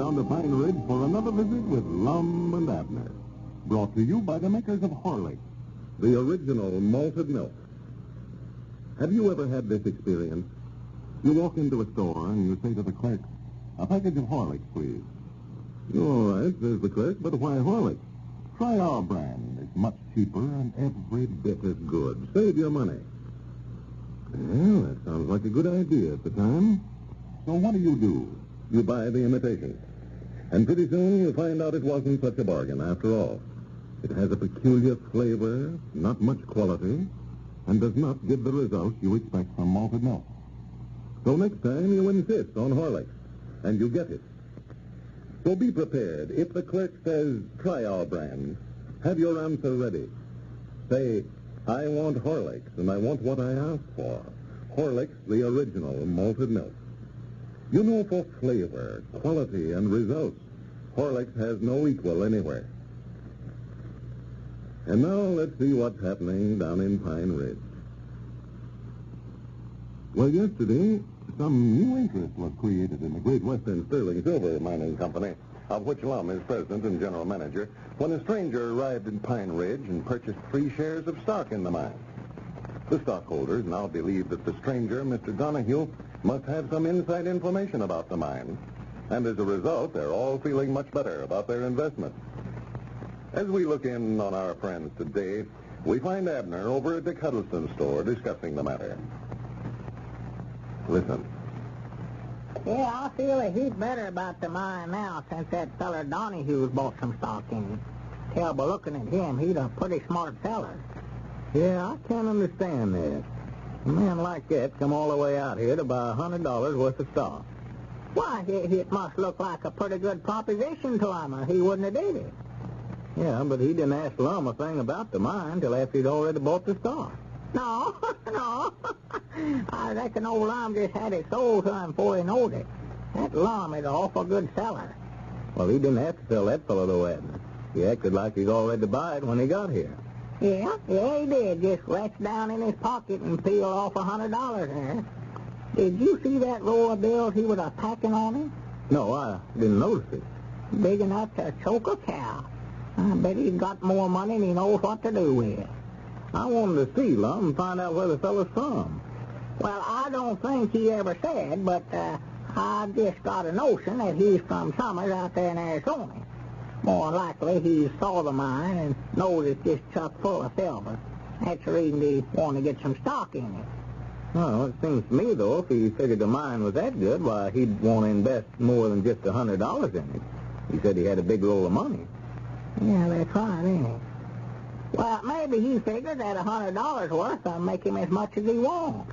down to Pine Ridge for another visit with Lum and Abner. Brought to you by the makers of Horlicks, the original malted milk. Have you ever had this experience? You walk into a store and you say to the clerk, "A package of Horlicks, please." "All right," says the clerk, "but why Horlicks?" "Try our brand. It's much cheaper and every bit as good. Save your money." Well, that sounds like a good idea at the time. So what do? You buy the imitation. And pretty soon you find out it wasn't such a bargain after all. It has a peculiar flavor, not much quality, and does not give the results you expect from malted milk. So next time you insist on Horlicks, and you get it. So be prepared. If the clerk says, "Try our brand," have your answer ready. Say, "I want Horlicks, and I want what I asked for. Horlicks, the original malted milk." You know, for flavor, quality, and results, Horlicks has no equal anywhere. And now let's see what's happening down in Pine Ridge. Well, yesterday, some new interest was created in the Great Western Sterling Silver Mining Company, of which Lum is president and general manager, when a stranger arrived in Pine Ridge and purchased 3 shares of stock in the mine. The stockholders now believe that the stranger, Mr. Donahue, must have some inside information about the mine, and as a result, they're all feeling much better about their investment. As we look in on our friends today, we find Abner over at Dick Huddleston's store discussing the matter. Listen. Yeah, I feel a heap better about the mine now since that feller Donahue's bought some stock in it. Tell by looking at him, he's a pretty smart feller. Yeah, I can't understand that. A man like that come all the way out here to buy $100 worth of stock. Why, it must look like a pretty good proposition to him, or he wouldn't have did it. Yeah, but he didn't ask Lum a thing about the mine till after he'd already bought the stock. No, no. I reckon old Lum just had it sold to him before he knowed it. That Lum is an awful good seller. Well, he didn't have to tell that fellow, though, Abner. He acted like he'd already buy it when he got here. Yeah, he did. Just reached down in his pocket and peeled off $100 there. Did you see that roll of bills he was packing on him? No, I didn't notice it. Big enough to choke a cow. I bet he's got more money than he knows what to do with. I wanted to see Lum and find out where the fellow's from. Well, I don't think he ever said, but I just got a notion that he's from somewhere out there in Arizona. More likely he saw the mine and knows it's just chock full of silver. That's the reason he wanted to get some stock in it. Well, it seems to me, though, if he figured the mine was that good, why, he'd want to invest more than just $100 in it. He said he had a big roll of money. Yeah, that's right, ain't it? Well, maybe he figured that $100 worth will make him as much as he wants.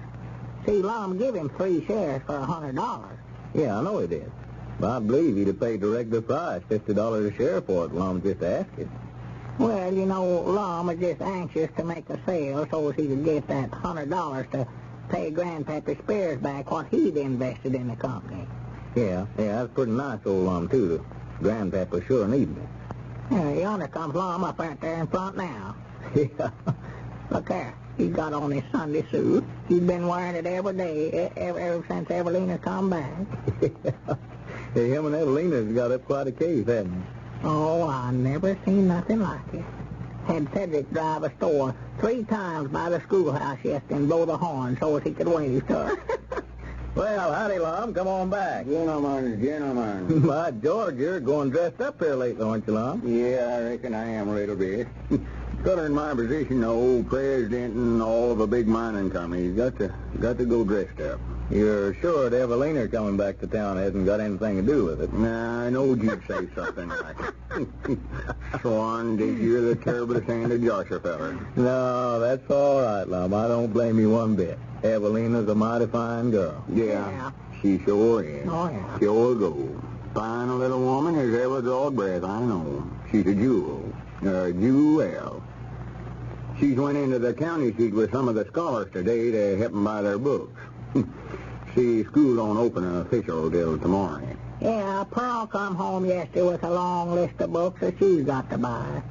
See, Lum give him 3 shares for $100. Yeah, I know he did. But I believe he'd have paid the regular price, $50 a share for it, Lum just asked it. Well, you know, Lum is just anxious to make a sale so he could get that $100 to pay Grandpappy Spears back what he'd invested in the company. Yeah, that's pretty nice, old Lum, too. Grandpapa sure needed it. Yeah, yonder comes Lum up out there in front now. Yeah. Look there. He's got on his Sunday suit. He's been wearing it every day, ever since Evelina come back. Hey, him and Evelina's got up quite a case, haven't they? Oh, I never seen nothing like it. Had Cedric drive a store 3 times by the schoolhouse yesterday and blow the horn so as he could wave to her. Well, howdy, Lum. Come on back. Gentlemen. My George, you're going dressed up here lately, aren't you, Lum? Yeah, I reckon I am a little bit. Feller in my position, the old president and all the big mining companies, got to go dressed up. You're sure that Evelina coming back to town hasn't got anything to do with it? Nah, I knowed you'd say something like it. Swan, did you the terriblest-handed Joshua feller? No, that's all right, Lum. I don't blame you one bit. Evelina's a mighty fine girl. Yeah. She sure is. Oh, yeah. Sure goes. Fine a little woman as ever drawed breath, I know. She's a jewel. A jewel. She's went into the county seat with some of the scholars today to help them buy their books. See, school don't open official till tomorrow. Yeah, Pearl come home yesterday with a long list of books that she's got to buy.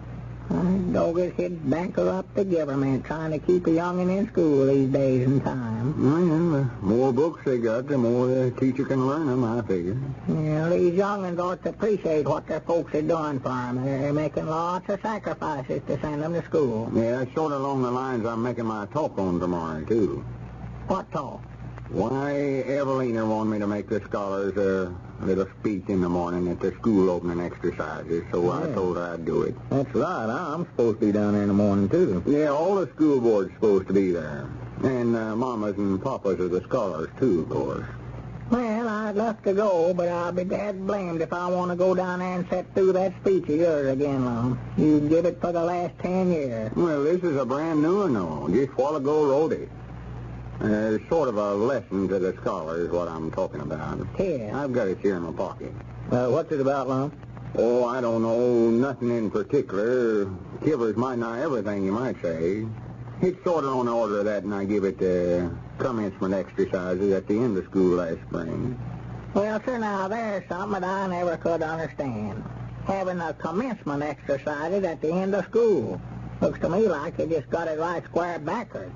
Doggers, he'd bankrupt the government trying to keep a youngin' in school these days and time. Well, the more books they got, the more the teacher can learn them, I figure. Yeah, these young'uns ought to appreciate what their folks are doing for them. They're making lots of sacrifices to send them to school. Yeah, that's sort of along the lines I'm making my talk on tomorrow, too. What talk? Why, Evelina wanted me to make the scholars a little speech in the morning at the school opening exercises, so I told her I'd do it. That's right. I'm supposed to be down there in the morning, too. Yeah, all the school board's supposed to be there. And mamas and papas of the scholars, too, of course. Well, I'd love to go, but I'll be dead blamed if I want to go down there and sit through that speech of yours again, Lum. You did it for the last 10 years. Well, this is a brand new one, though. Just a while ago wrote it. It's sort of a lesson to the scholars, what I'm talking about. Here. I've got it here in my pocket. What's it about, Lum? Oh, I don't know. Nothing in particular. Covers might not everything, you might say. It's sort of on order of that, and I give it the commencement exercises at the end of school last spring. Well, sir, now, there's something that I never could understand. Having a commencement exercises at the end of school. Looks to me like they just got it right square backward.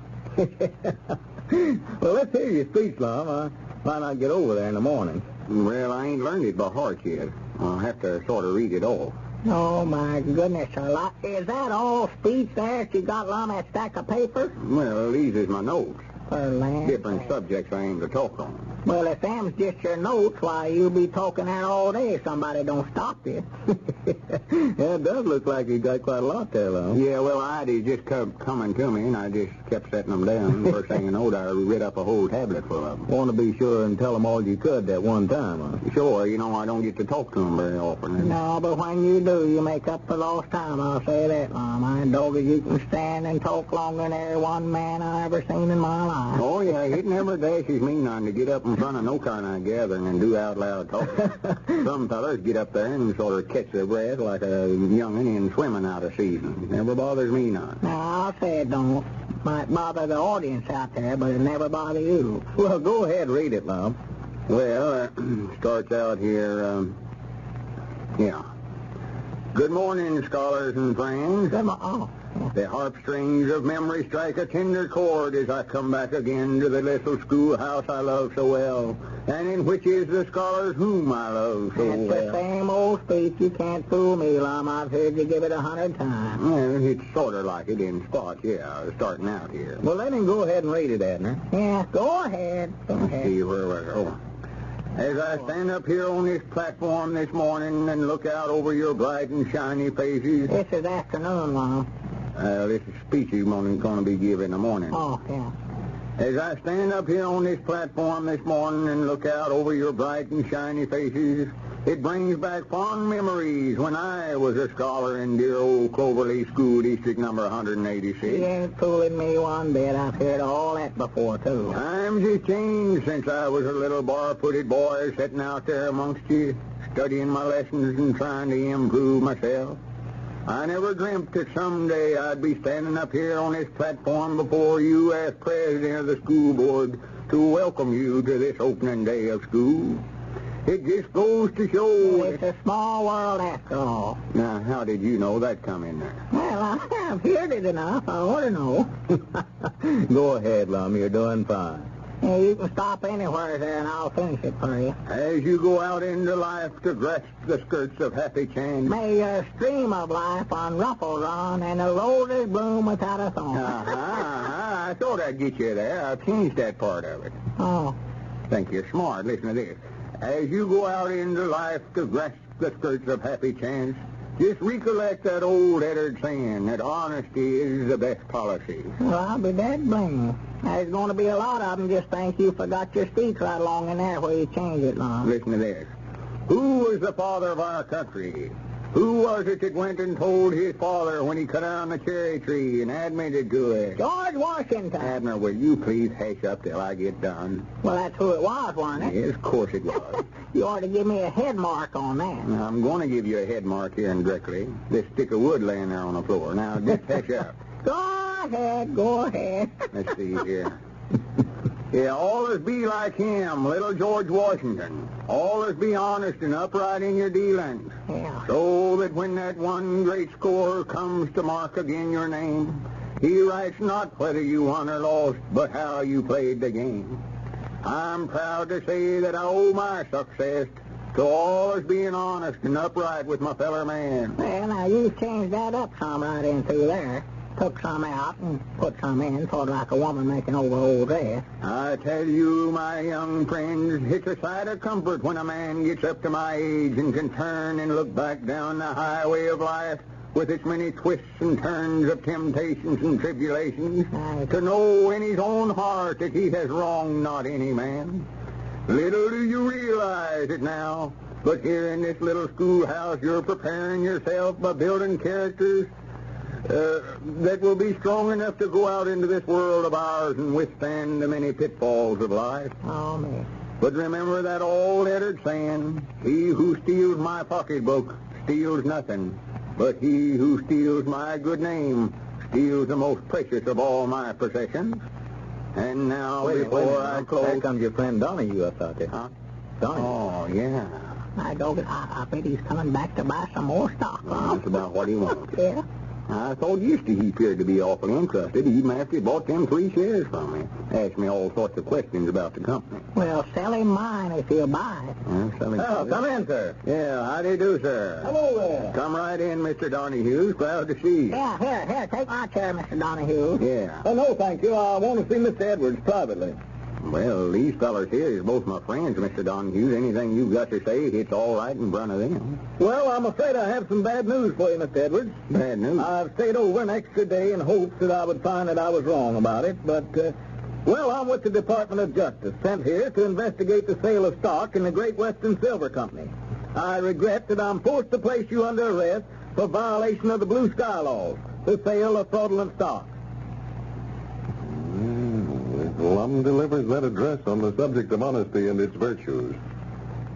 Well, let's hear your speech, Lum. I might not get over there in the morning. Well, I ain't learned it by heart yet. I'll have to sort of read it off. Oh, my goodness, sir. Is that all speech there that you got, Lum, that stack of paper? Well, these is my notes. For land Different sake. subjects I aim to talk on. Well, if them's just your notes, why, you'll be talking there all day if somebody don't stop you. Yeah, it does look like you got quite a lot there, Lum. Yeah, well, ideas just kept coming to me, and I just kept setting them down. First thing you know, I read up a whole tablet full of them. Want to be sure and tell them all you could that one time, huh? Sure, you know, I don't get to talk to them very often. No, but when you do, you make up for lost time, I'll say that, Lum. I dog you can stand and talk longer than every one man I ever seen in my life. Oh, yeah, it never dashes me none to get up in front of no kind of gathering and do out loud talking. Some fellers get up there and sort of catch their breath like a young Indian swimming out of season. Never bothers me none. Now, I'll say it don't. Might bother the audience out there, but it never bother you. Well, go ahead, read it, Lum. Well, starts out here, yeah. Good morning, scholars and friends. The harpstrings of memory strike a tender chord as I come back again to the little schoolhouse I love so well, and in which is the scholars whom I love so It's well. the same old speech. You can't fool me, Lum. I've heard you give it 100 times. Well, it's sort of like it in spots, yeah, starting out here. Well, let him go ahead and read it, Abner. Yeah, go ahead. Let's see where we go. As I stand up here on this platform this morning and look out over your bright and shiny faces, This is afternoon, Lum. this is speech he's going to be given in the morning. Oh, yeah. As I stand up here on this platform this morning and look out over your bright and shiny faces, it brings back fond memories when I was a scholar in dear old Cloverleaf School District number 186. You ain't fooling me one bit. I've heard all that before, too. Times has changed since I was a little bar-footed boy sitting out there amongst you, studying my lessons and trying to improve myself. I never dreamt that someday I'd be standing up here on this platform before you as president of the school board to welcome you to this opening day of school. It just goes to show... It's a small world after all. Now, how did you know that come in there? Well, I've heard it enough. I ought to know. Go ahead, Lum. You're doing fine. Yeah, you can stop anywhere there, and I'll finish it for you. As you go out into life to grasp the skirts of happy chance... May your stream of life unruffled run, and the roses bloom without a thorn. I thought I'd get you there. I changed that part of it. Oh. Think you're smart. Listen to this. As you go out into life to grasp the skirts of happy chance, just recollect that old Eddard saying that honesty is the best policy. Well, I'll be dead blamed. There's going to be a lot of them just think you forgot your speech right along in there where you changed it, Lum. Listen to this. Who was the father of our country? Who was it that went and told his father when he cut down the cherry tree and admitted to it? George Washington. Abner, will you please hash up till I get done? Well, that's who it was, wasn't it? Yes, of course it was. You ought to give me a head mark on that. Now, I'm going to give you a head mark here indirectly. This stick of wood laying there on the floor. Now, just hash up. Go ahead. Let's see here. Yeah, always be like him, little George Washington. Always be honest and upright in your dealings. Yeah. So that when that one great scorer comes to mark again your name, he writes not whether you won or lost, but how you played the game. I'm proud to say that I owe my success to always being honest and upright with my fellow man. Well, now, you changed that up some right in through there. Took some out and put some in, sort of like a woman making over old dress. I tell you, my young friends, it's a sight of comfort when a man gets up to my age and can turn and look back down the highway of life with its many twists and turns of temptations and tribulations, to know in his own heart that he has wronged not any man. Little do you realize it now, but here in this little schoolhouse you're preparing yourself by building characters that will be strong enough to go out into this world of ours and withstand the many pitfalls of life. Oh, me. But remember that old Eddard saying, he who steals my pocketbook steals nothing, but he who steals my good name steals the most precious of all my possessions. And now, before I close... There comes your friend Donahue up out there. Huh? Donahue. Oh, yeah. I bet he's coming back to buy some more stock. Well, that's about what he wants. Yeah. I thought yesterday he appeared to be awful interested, even after he bought them 3 shares from me. Asked me all sorts of questions about the company. Well, sell him mine if he'll buy it. Oh, come in, sir. Yeah, how do you do, sir? Hello there. Come right in, Mr. Donahue. Glad to see you. Yeah, here, take my chair, Mr. Donahue. Yeah. Oh, no, thank you. I want to see Mr. Edwards privately. Well, these fellas here is both my friends, Mr. Donahue. Anything you've got to say, it's all right in front of them. Well, I'm afraid I have some bad news for you, Mr. Edwards. Bad news? I've stayed over an extra day in hopes that I would find that I was wrong about it, but, well, I'm with the Department of Justice, sent here to investigate the sale of stock in the Great Western Silver Company. I regret that I'm forced to place you under arrest for violation of the Blue Sky Laws, the sale of fraudulent stock. Lum delivers that address on the subject of honesty and its virtues.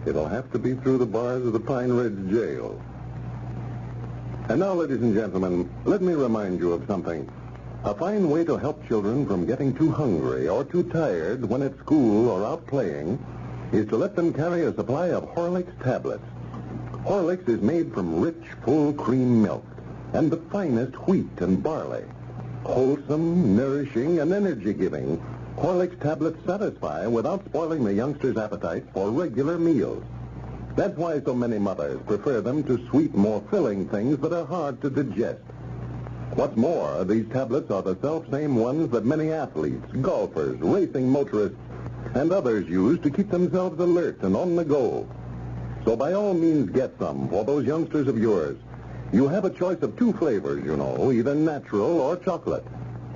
It'll have to be through the bars of the Pine Ridge Jail. And now, ladies and gentlemen, let me remind you of something. A fine way to help children from getting too hungry or too tired when at school or out playing is to let them carry a supply of Horlicks tablets. Horlicks is made from rich, full cream milk and the finest wheat and barley. Wholesome, nourishing, and energy-giving, Horlicks tablets satisfy without spoiling the youngsters' appetites for regular meals. That's why so many mothers prefer them to sweet, more filling things that are hard to digest. What's more, these tablets are the self-same ones that many athletes, golfers, racing motorists, and others use to keep themselves alert and on the go. So by all means get some for those youngsters of yours. You have a choice of 2 flavors, you know, either natural or chocolate.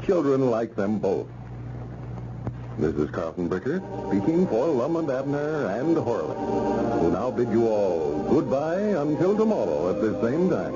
Children like them both. This is Carlton Bricker, speaking for Lum and Abner and Horlicks, who now bid you all goodbye until tomorrow at this same time.